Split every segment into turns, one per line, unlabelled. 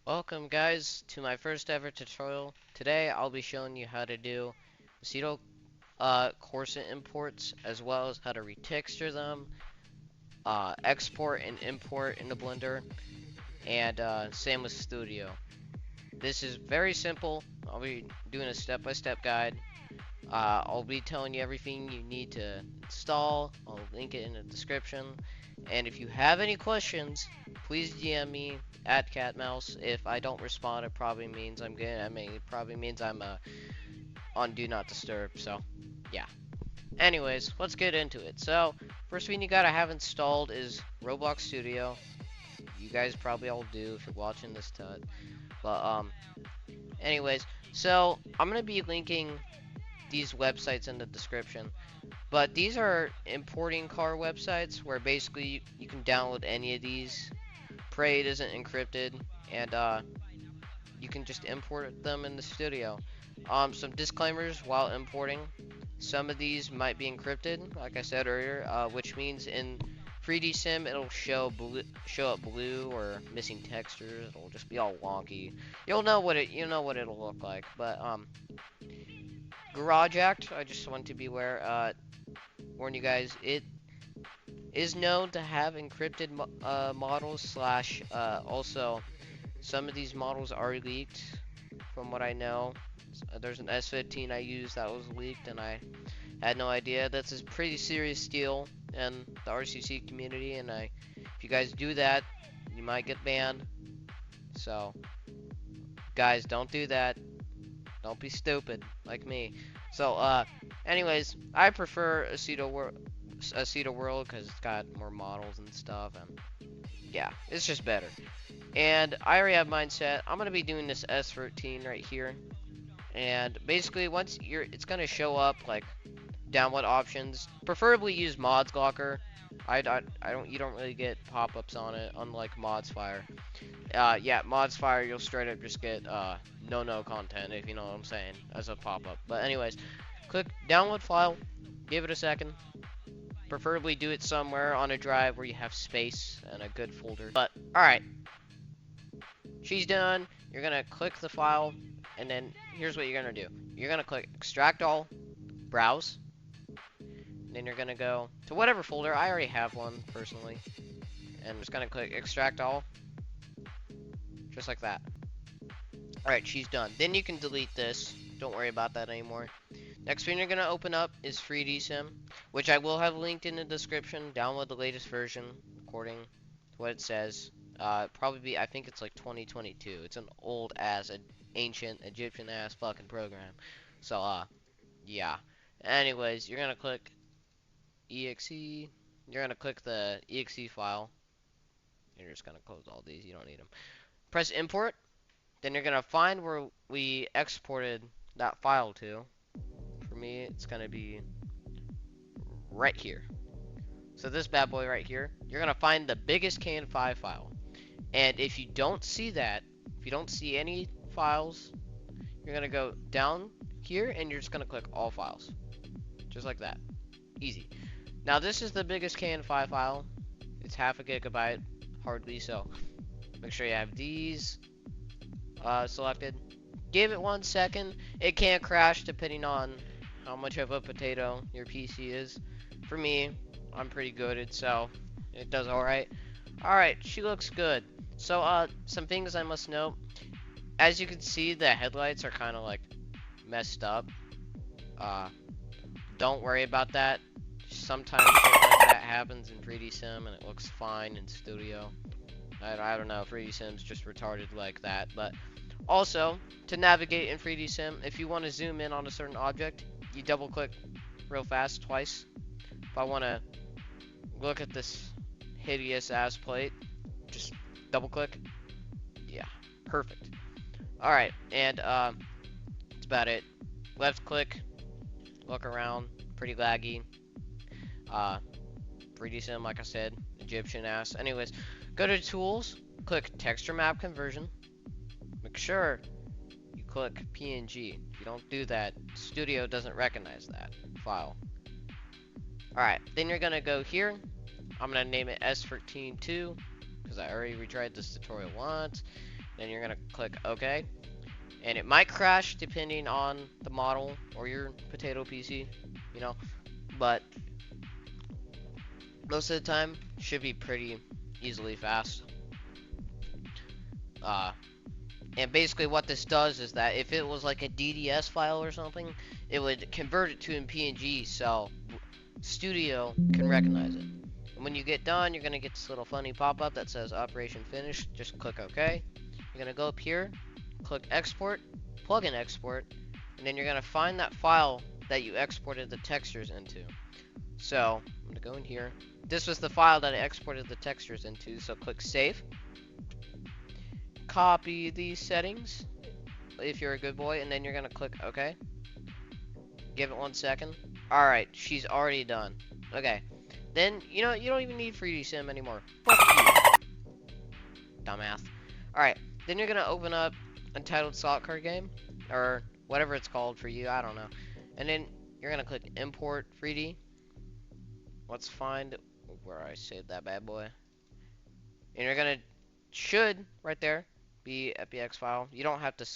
Welcome guys to my first ever tutorial. Today I'll be showing you how to do Assetto Corsa imports as well as how to retexture them, export and import into Blender, and same with Studio. This is very simple. I'll be doing a step-by-step guide. I'll be telling you everything you need to install. I'll link it in the description. And if you have any questions, please DM me at CatMouse. If I don't respond, it probably means I'm good. It probably means I'm on Do Not Disturb. So, yeah. Anyways, let's get into it. So, first thing you gotta have installed is Roblox Studio. You guys probably all do if you're watching this tut. But anyways, so I'm gonna be linking these websites in the description. But these are importing car websites where basically you can download any of these. Pray it isn't encrypted, and you can just import them in the studio. Some disclaimers while importing. Some of these might be encrypted, like I said earlier, which means in 3D Sim it'll show up blue or missing textures. It'll just be all wonky. You know what it'll look like. But Garage Act, I just want to be aware. Warn you guys, it is known to have encrypted models slash also some of these models are leaked from what I know. There's an S15 I used that was leaked and I had no idea. That's a pretty serious deal in the RCC community, and if you guys do that, you might get banned. So guys, don't do that. Don't be stupid like me. So anyways, I prefer Assetto World because it's got more models and stuff, and yeah, it's just better. And I already have mine set. I'm gonna be doing this S13 right here, and basically once it's gonna show up like download options. Preferably use Mods Locker. You don't really get pop-ups on it, unlike Mods Fire. Yeah, Mods Fire, you'll straight up just get no content, if you know what I'm saying, as a pop-up. But anyways, click download file, give it a second. Preferably do it somewhere on a drive where you have space and a good folder. But alright, she's done. You're gonna click the file, and then here's what you're gonna do. You're gonna click extract all, browse, then you're gonna go to whatever folder. I already have one personally, and I'm just gonna click extract all, just like that. Alright, she's done. Then you can delete this. Don't worry about that anymore. Next thing you're gonna open up is 3D Sim, which I will have linked in the description. Download the latest version according to what it says. Probably be, I think it's like 2022. It's an old ass, ancient Egyptian ass fucking program. So yeah. Anyways, you're gonna click exe. You're gonna click the exe file. You're just gonna close all these. You don't need them. Press import. Then you're gonna find where we exported that file to. For me, it's gonna be right here. So this bad boy right here, you're gonna find the biggest can5 file. And if you don't see that, if you don't see any files, you're gonna go down here and you're just gonna click all files. Just like that. Easy. Now this is the biggest can5 file. It's half a gigabyte, hardly, so make sure you have these selected. Give it 1 second. It can crash depending on how much of a potato your PC is. For me, I'm pretty good, so it does alright. Alright, she looks good. So, some things I must note. As you can see, the headlights are kind of like messed up. Don't worry about that. Sometimes shit like that happens in 3D Sim and it looks fine in Studio. I don't know, 3D Sim's just retarded like that. But also, to navigate in 3D Sim, if you want to zoom in on a certain object, you double click real fast twice. If I want to look at this hideous ass plate, just double click. Yeah, perfect. Alright, and that's about it. Left click, look around, pretty laggy. 3D Sim, like I said, Egyptian ass. Anyways, go to tools, click texture map conversion. Make sure you click PNG. If you don't do that, Studio doesn't recognize that file. Alright, then you're gonna go here. I'm gonna name it S132 because I already retried this tutorial once. Then you're gonna click OK. And it might crash depending on the model or your potato PC, you know. But most of the time, should be pretty easily fast. Uh, and basically what this does is that if it was like a DDS file or something, it would convert it to a PNG so Studio can recognize it. And when you get done, you're gonna get this little funny pop-up that says operation finished. Just click OK. You're gonna go up here, click export, plug in export, and then you're gonna find that file that you exported the textures into. So I'm gonna go in here. This was the file that I exported the textures into, so click save. Copy these settings if you're a good boy, and then you're gonna click OK. Give it 1 second. Alright, she's already done. Okay. Then, you know, you don't even need 3D Sim anymore. Fuck you. Dumbass. Alright, then you're gonna open up Entitled Slot Card Game, or whatever it's called for you, I don't know. And then you're gonna click Import 3D. Let's find where I saved that bad boy. And you're gonna, should, right there, be FBX file. You don't have to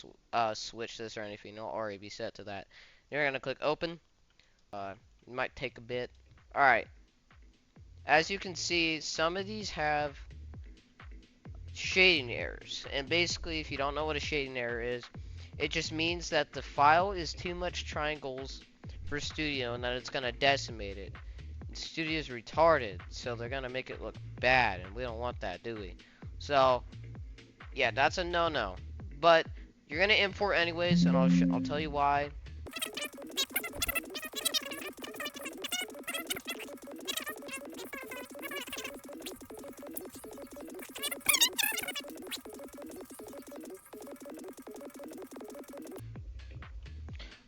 switch this or anything, it'll already be set to that. You're gonna click Open. It might take a bit. Alright. As you can see, some of these have shading errors. And basically, if you don't know what a shading error is, it just means that the file is too much triangles for Studio and that it's going to decimate it. And Studio's retarded, so they're going to make it look bad, and we don't want that, do we? So, yeah, that's a no-no. But you're going to import anyways, and I'll tell you why.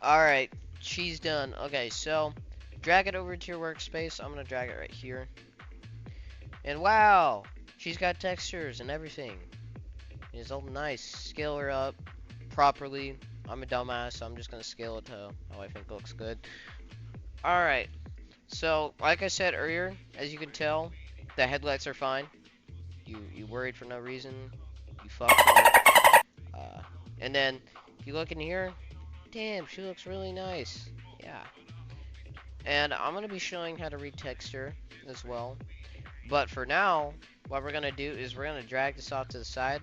Alright, she's done. Okay, so drag it over to your workspace. I'm gonna drag it right here. And wow, she's got textures and everything. It's all nice. Scale her up properly. I'm a dumbass, so I'm just gonna scale it to how I think looks good. Alright, so like I said earlier, as you can tell, the headlights are fine. You worried for no reason. You fucked up. And then if you look in here, damn, she looks really nice. Yeah. And I'm going to be showing how to retexture as well. But for now, what we're going to do is we're going to drag this off to the side.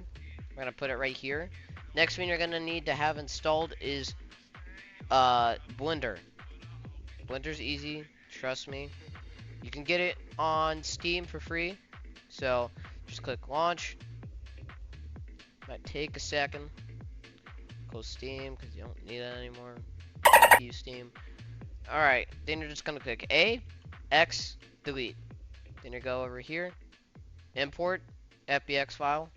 We're going to put it right here. Next thing you're going to need to have installed is Blender. Blender's easy, trust me. You can get it on Steam for free. So just click launch. Might take a second. Close Steam because you don't need that anymore. Use Steam. Alright, then you're just gonna click A, X, delete. Then you go over here, import FBX file.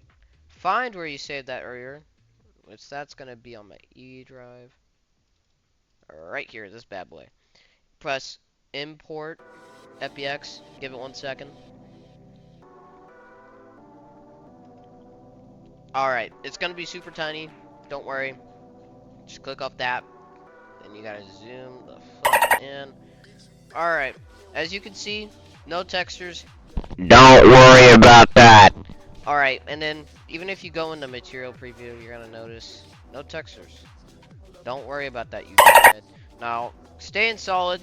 Find where you saved that earlier, which that's gonna be on my E drive. Right here, this bad boy. Press import FBX. Give it 1 second. Alright, it's gonna be super tiny. Don't worry. Just click off that. Then you gotta zoom the fuck in. Alright, as you can see, no textures.
Don't worry about that.
Alright, and then even if you go into material preview, you're gonna notice no textures. Don't worry about that, you dickhead. Now, stay in solid.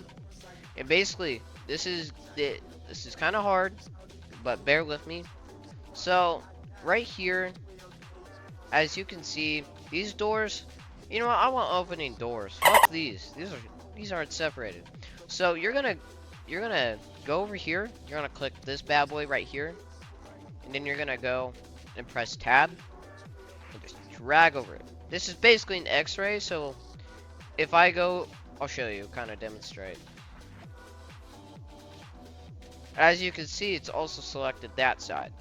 And basically, this is kind of hard, but bear with me. So, right here, as you can see, these doors, you know what, I want opening doors. Fuck these. These aren't separated. So you're gonna go over here, you're gonna click this bad boy right here, and then you're gonna go and press tab and just drag over it. This is basically an X-ray, so if I go, I'll show you, kind of demonstrate. As you can see, it's also selected that side.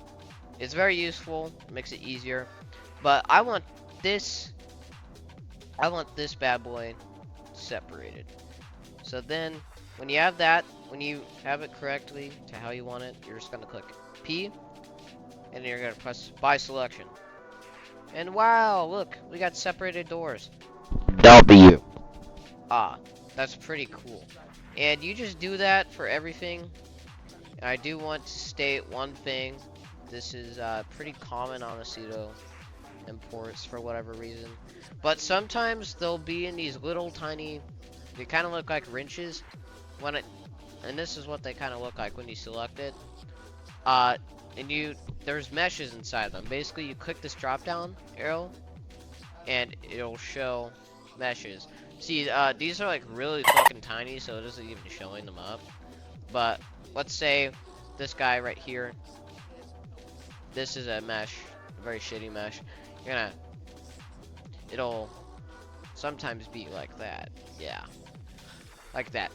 It's very useful, makes it easier. But I want this bad boy separated. So then, when you have that, when you have it correctly to how you want it, you're just gonna click P, and then you're gonna press by selection. And wow, look, we got separated doors.
W.
Ah, that's pretty cool. And you just do that for everything. And I do want to state one thing. This is pretty common on Assetto. imports for whatever reason. But sometimes they'll be in these little tiny, they kind of look like wrenches when it, and this is what they kind of look like when you select it. Uh, and there's meshes inside them. Basically, you click this drop down arrow, and it'll show meshes. See, these are like really fucking tiny, so it isn't even showing them up. But let's say this guy right here, this is a mesh, a very shitty mesh. It'll sometimes be like that. Yeah, like that.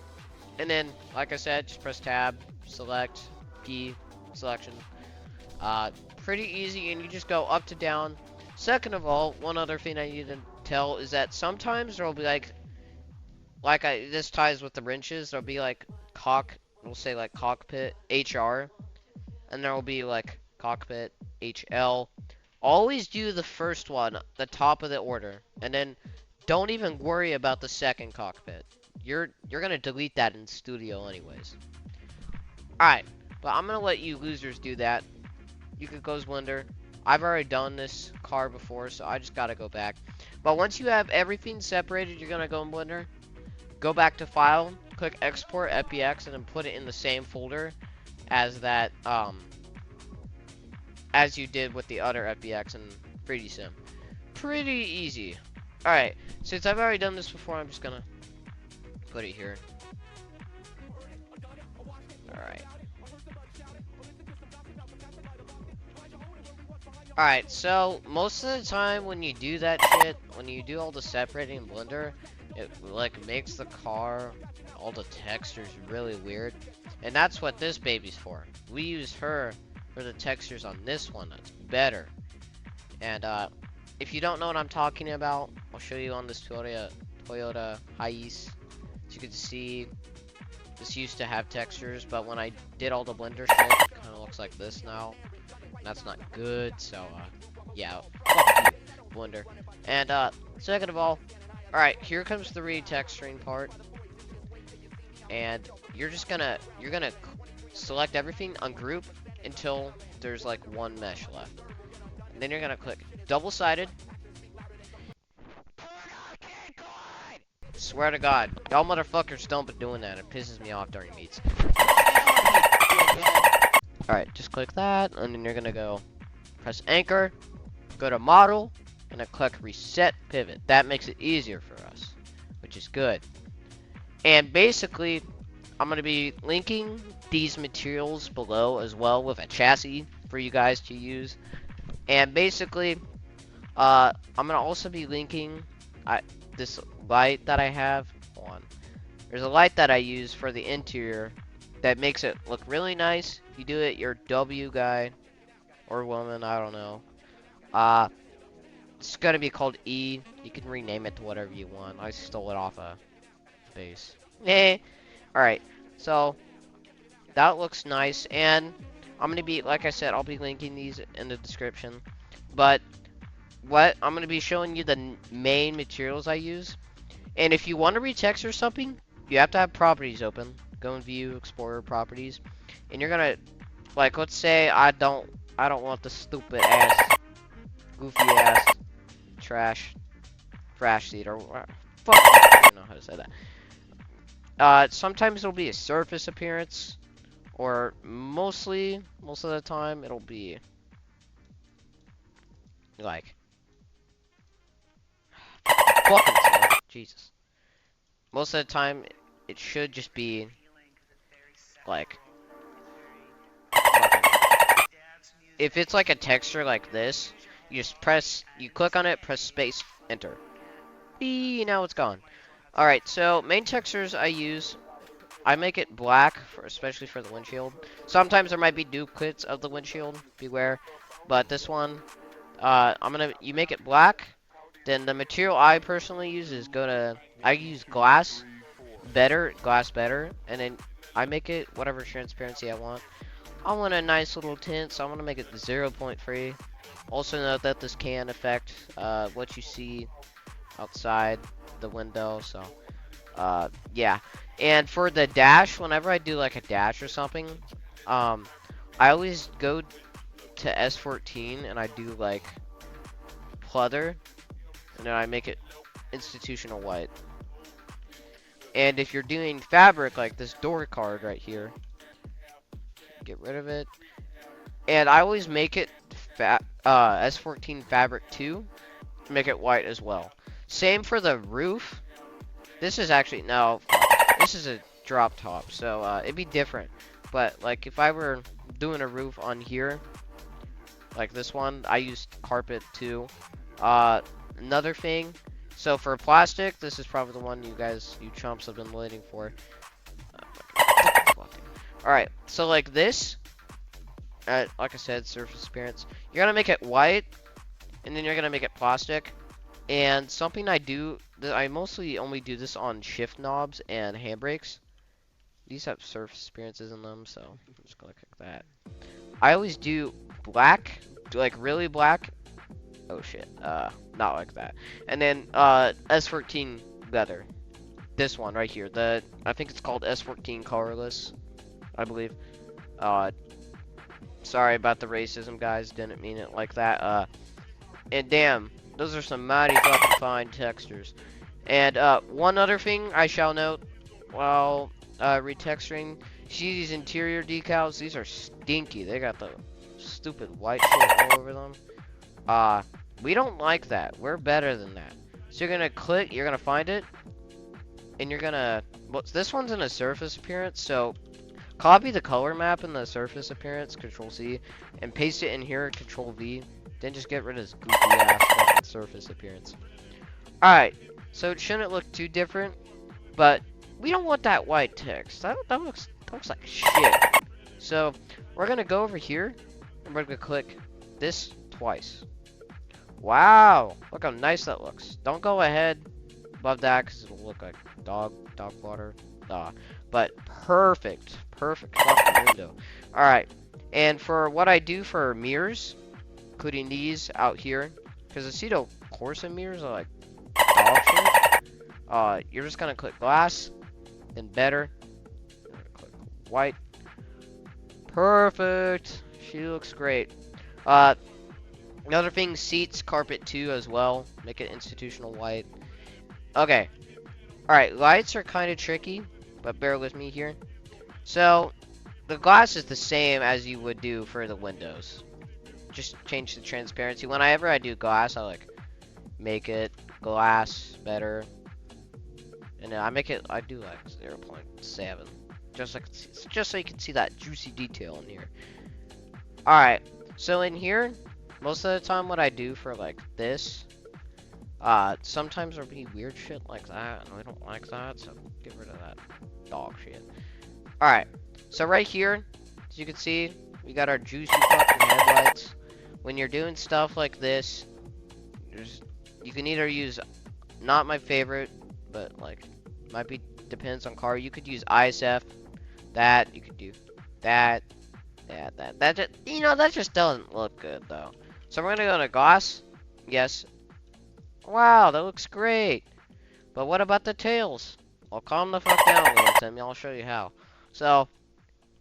And then, like I said, just press tab, select, P, selection. Pretty easy, and you just go up to down. Second of all, one other thing I need to tell is that sometimes there'll be this ties with the wrenches. There'll be like we'll say like cockpit HR, and there'll be like cockpit HL. Always do the first one, the top of the order, and then don't even worry about the second cockpit. You're gonna delete that in Studio anyways. Alright, but I'm gonna let you losers do that. You can close Blender. I've already done this car before, so I just gotta go back. But once you have everything separated, you're gonna go in Blender, go back to File, click Export FBX, and then put it in the same folder as that, as you did with the other FBX and 3D Sim. Pretty easy. Alright, since I've already done this before, I'm just gonna put it here. Alright. Alright, so most of the time when you do that shit, when you do all the separating in Blender, it like makes the car, all the textures really weird. And that's what this baby's for. We use her for the textures on this one. That's better. And if you don't know what I'm talking about, I'll show you on this Toyota Hiace. As you can see, this used to have textures, but when I did all the Blender shit, it kind of looks like this now. And that's not good, so yeah, fuck you, Blender. And second of all, alright, here comes the retexturing part. And you're gonna select everything, ungroup until there's like one mesh left. And then you're gonna click double-sided. Swear to God, y'all motherfuckers don't be doing that. It pisses me off during meets. Alright, just click that, and then you're gonna go press anchor, go to model, and then click reset pivot. That makes it easier for us, which is good. And basically, I'm gonna be linking these materials below as well with a chassis for you guys to use. And basically, I'm gonna also be linking this light that I have. Hold on. There's a light that I use for the interior that makes it look really nice. If you do it, your W guy or woman, I don't know. It's gonna be called E. You can rename it to whatever you want. I stole it off a base. Eh. Alright, so that looks nice, and I'm gonna be, like I said, I'll be linking these in the description. But what I'm gonna be showing you the main materials I use. And if you want to retexture something, you have to have properties open. Go in View, Explorer, Properties, and you're gonna, like, let's say I don't want the stupid ass, goofy ass, trash seed, or fuck, I don't know how to say that. Sometimes it'll be a surface appearance, or most of the time it'll be like fucking Jesus. Most of the time it should just be like fucking, if it's like a texture like this, you click on it, press space, enter. Beep, now it's gone. Alright, so main textures I use, I make it black, especially for the windshield. Sometimes there might be duplicates of the windshield, beware. But this one, you make it black. Then the material I personally use is I use glass better, and then I make it whatever transparency I want. I want a nice little tint, so I'm gonna make it 0.3. Also note that this can affect what you see outside the window, so yeah. And for the dash, whenever I do like a dash or something, I always go to S14 and I do like pleather, and then I make it institutional white. And if you're doing fabric, like this door card right here, get rid of it. And I always make it S14 fabric 2, make it white as well. Same for the roof. This is actually, no, this is a drop top, so it'd be different. But like if I were doing a roof on here, like this one, I used carpet too. Another thing, so for plastic, this is probably the one you chumps have been waiting for. Alright, so like this, like I said, surface appearance. You're gonna make it white, and then you're gonna make it plastic. And something I mostly only do this on shift knobs and handbrakes. These have surface appearances in them, so I'm just gonna click that. I always do black, like really black. Oh shit, not like that. And then S14 leather. This one right here. I think it's called S14 colorless, I believe. Sorry about the racism, guys. Didn't mean it like that. And damn, those are some mighty fucking fine textures. And one other thing I shall note while retexturing, see these interior decals? These are stinky. They got the stupid white shit all over them. We don't like that. We're better than that. So you're gonna click, you're gonna find it, and you're gonna, well, this one's in a surface appearance, so copy the color map in the surface appearance, Control C, and paste it in here, Control V. Then just get rid of this goofy ass fucking surface appearance. Alright, so it shouldn't look too different, but we don't want that white text. That looks like shit. So we're gonna go over here, and we're gonna click this twice. Wow, look how nice that looks. Don't go ahead above that because it'll look like dog water. But perfect fucking window. Alright, and for what I do for mirrors, including these out here, because Assetto Corsa mirrors are like dog shit. You're just gonna click glass, then better, click white. Perfect. She looks great. Another thing, seats, carpet too as well. Make it institutional white. Okay. Alright, lights are kind of tricky, but bear with me here. So, the glass is the same as you would do for the windows. Just change the transparency. Whenever I do glass, I like make it glass better. And then I do like 0.7. Just so you can see that juicy detail in here. Alright, so in here, most of the time what I do for like this, sometimes there'll be weird shit like that, and I don't like that, so get rid of that dog shit. Alright, so right here, as you can see, we got our juicy fucking headlights. When you're doing stuff like this, you can either use, not my favorite, but like, might be, depends on car, you could use ISF, that, you could do that, that just, you know, that just doesn't look good though. So we're gonna go to gloss. Yes. Wow, that looks great. But what about the tails? Well, calm the fuck down a little, Timmy. I'll show you how. So,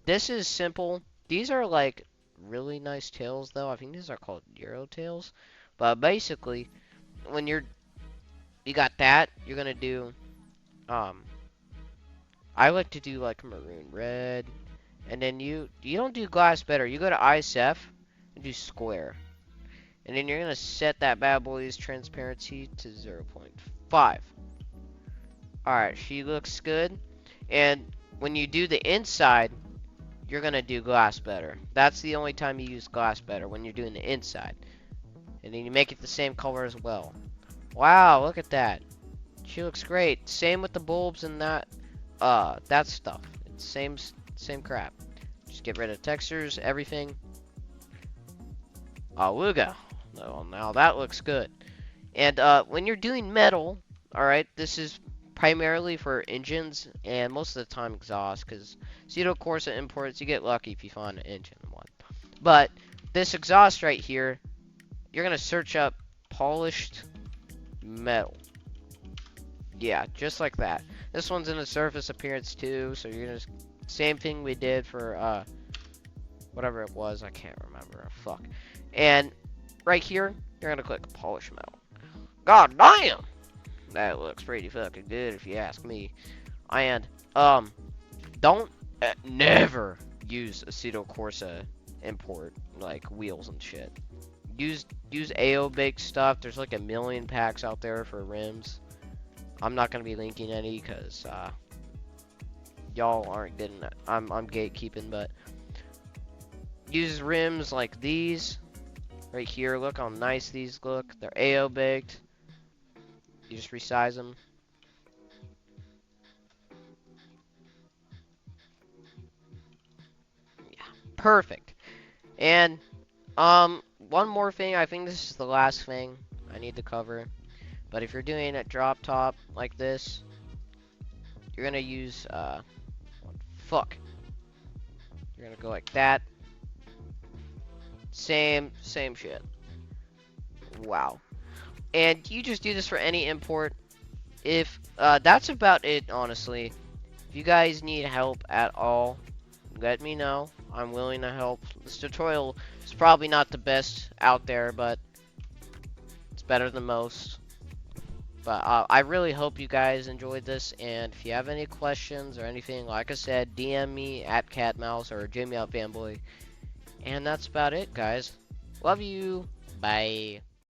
this is simple. These are like really nice tails though. I think these are called Euro tails. But basically, when you got that, you're gonna do, I like to do like maroon red. And then you don't do glass better. You go to ISF and do square. And then you're going to set that bad boy's transparency to 0.5. Alright, she looks good. And when you do the inside, you're going to do glass better. That's the only time you use glass better, when you're doing the inside. And then you make it the same color as well. Wow, look at that. She looks great. Same with the bulbs and that stuff. It's same crap. Just get rid of textures, everything. Awooga. Oh, now that looks good. And when you're doing metal, alright, this is primarily for engines and most of the time exhaust, because Assetto Corsa imports, you get lucky if you find an engine one. But this exhaust right here, you're going to search up polished metal. Yeah, just like that. This one's in a surface appearance too, so you're going to, same thing we did for, whatever it was, I can't remember, fuck. And right here, You're gonna click polish metal. God damn! That looks pretty fucking good if you ask me. And, don't never use Assetto Corsa import, like, wheels and shit. Use AO baked stuff. There's like a million packs out there for rims. I'm not gonna be linking any because y'all aren't getting that. I'm gatekeeping, but use rims like these right here. Look how nice these look. They're AO baked. You just resize them. Yeah, perfect. And one more thing. I think this is the last thing I need to cover. But if you're doing a drop top like this, you're gonna use fuck. You're gonna go like that. Same shit. Wow. And you just do this for any import. If that's about it, honestly. If you guys need help at all, let me know. I'm willing to help. This tutorial is probably not the best out there, but it's better than most. But I really hope you guys enjoyed this, and if you have any questions or anything, like I said, DM me at CatMouse or JimmyOutFanboy. And that's about it, guys. Love you. Bye.